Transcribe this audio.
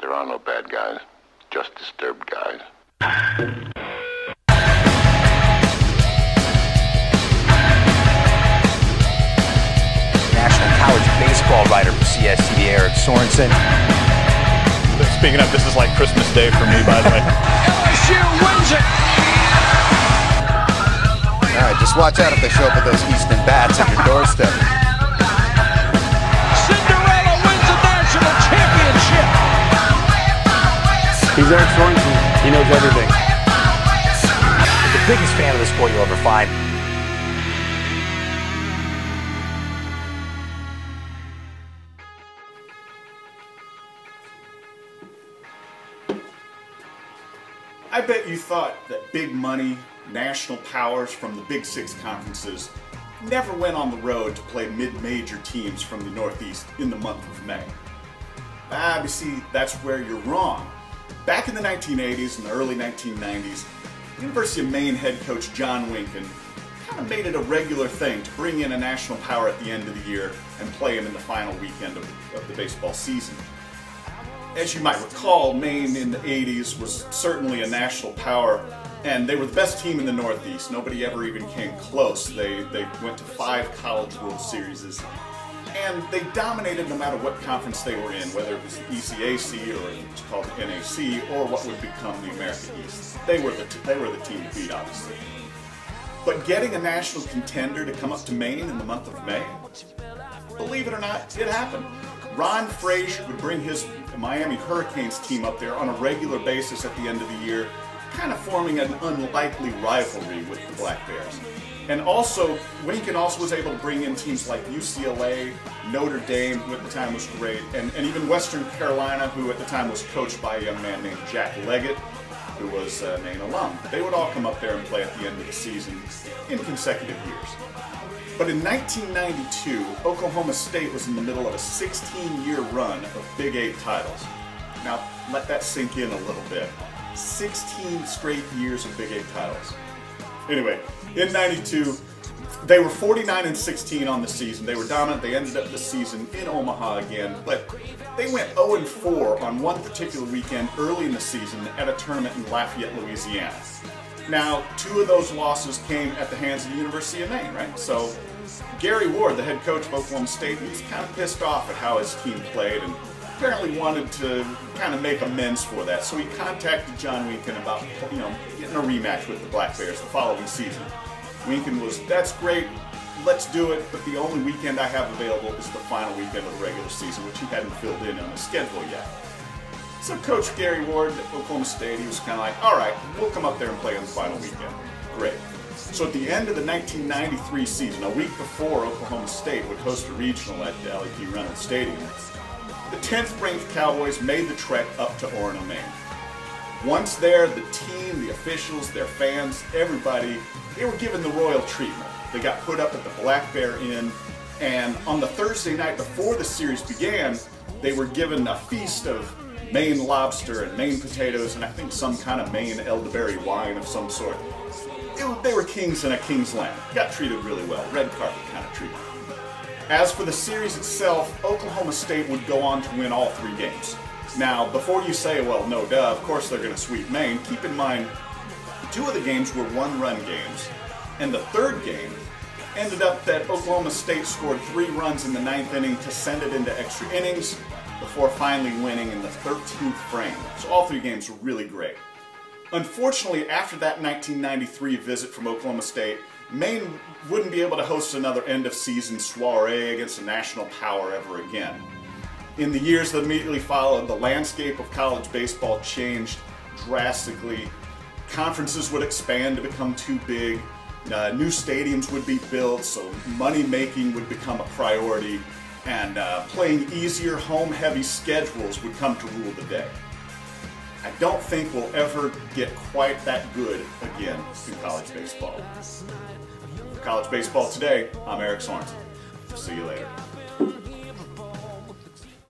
There are no bad guys, just disturbed guys. National college baseball writer for CSTV, Eric Sorenson. Speaking of, this is like Christmas Day for me, by the way. LSU wins it! All right, just watch out if they show up with those Easton bats at your doorstep. Cinderella wins the national championship! He's Eric Sorenson. He knows everything. The biggest fan of the sport you'll ever find. I bet you thought that big money, national powers from the Big Six conferences never went on the road to play mid-major teams from the Northeast in the month of May. You see, that's where you're wrong. Back in the 1980s and the early 1990s, University of Maine head coach John Winkin kind of made it a regular thing to bring in a national power at the end of the year and play him in the final weekend of the baseball season. As you might recall, Maine in the 80s was certainly a national power, and they were the best team in the Northeast. Nobody ever even came close. They went to 5 College World Series, and they dominated no matter what conference they were in, whether it was the ECAC or it was called the NAC or what would become the America East. They were the team to beat, obviously. But getting a national contender to come up to Maine in the month of May, believe it or not, it happened. Ron Frazier would bring his Miami Hurricanes team up there on a regular basis at the end of the year, kind of forming an unlikely rivalry with the Black Bears. And also, Winkin also was able to bring in teams like UCLA, Notre Dame, who at the time was great, and even Western Carolina, who at the time was coached by a young man named Jack Leggett, who was a Maine alum. They would all come up there and play at the end of the season in consecutive years. But in 1992, Oklahoma State was in the middle of a 16-year run of Big 8 titles. Now, let that sink in a little bit. 16 straight years of Big 8 titles. Anyway, in 92, they were 49-16 on the season. They were dominant. They ended up the season in Omaha again, but they went 0-4 on one particular weekend early in the season at a tournament in Lafayette, Louisiana. Now, 2 of those losses came at the hands of the University of Maine, right? So Gary Ward, the head coach of Oklahoma State, he was kind of pissed off at how his team played and apparently wanted to kind of make amends for that. So he contacted John Winkin about, getting a rematch with the Black Bears the following season. Winkin was, that's great, let's do it, but the only weekend I have available is the final weekend of the regular season, which he hadn't filled in on his schedule yet. So Coach Gary Ward at Oklahoma State, he was kind of like, all right, we'll come up there and play on the final weekend. Great. So at the end of the 1993 season, a week before Oklahoma State would host a regional at the L.E.P. Reynolds Stadium, the 10th ranked Cowboys made the trek up to Orono, Maine. Once there, the team, the officials, their fans, everybody, they were given the royal treatment. They got put up at the Black Bear Inn, and on the Thursday night before the series began, they were given a feast of Maine lobster and Maine potatoes and I think some kind of Maine elderberry wine of some sort. They were kings in a king's land. Got treated really well, red carpet kind of treatment. As for the series itself, Oklahoma State would go on to win all 3 games. Now, before you say, well, no duh, of course they're going to sweep Maine, keep in mind 2 of the games were 1-run games, and the 3rd game ended up that Oklahoma State scored 3 runs in the 9th inning to send it into extra innings before finally winning in the 13th frame. So all 3 games were really great. Unfortunately, after that 1993 visit from Oklahoma State, Maine wouldn't be able to host another end-of-season soiree against a national power ever again. In the years that immediately followed, the landscape of college baseball changed drastically. Conferences would expand to become too big. New stadiums would be built, so money-making would become a priority, and playing easier, home-heavy schedules would come to rule the day. I don't think we'll ever get quite that good again in college baseball. For College Baseball Today, I'm Eric Sorenson. See you later.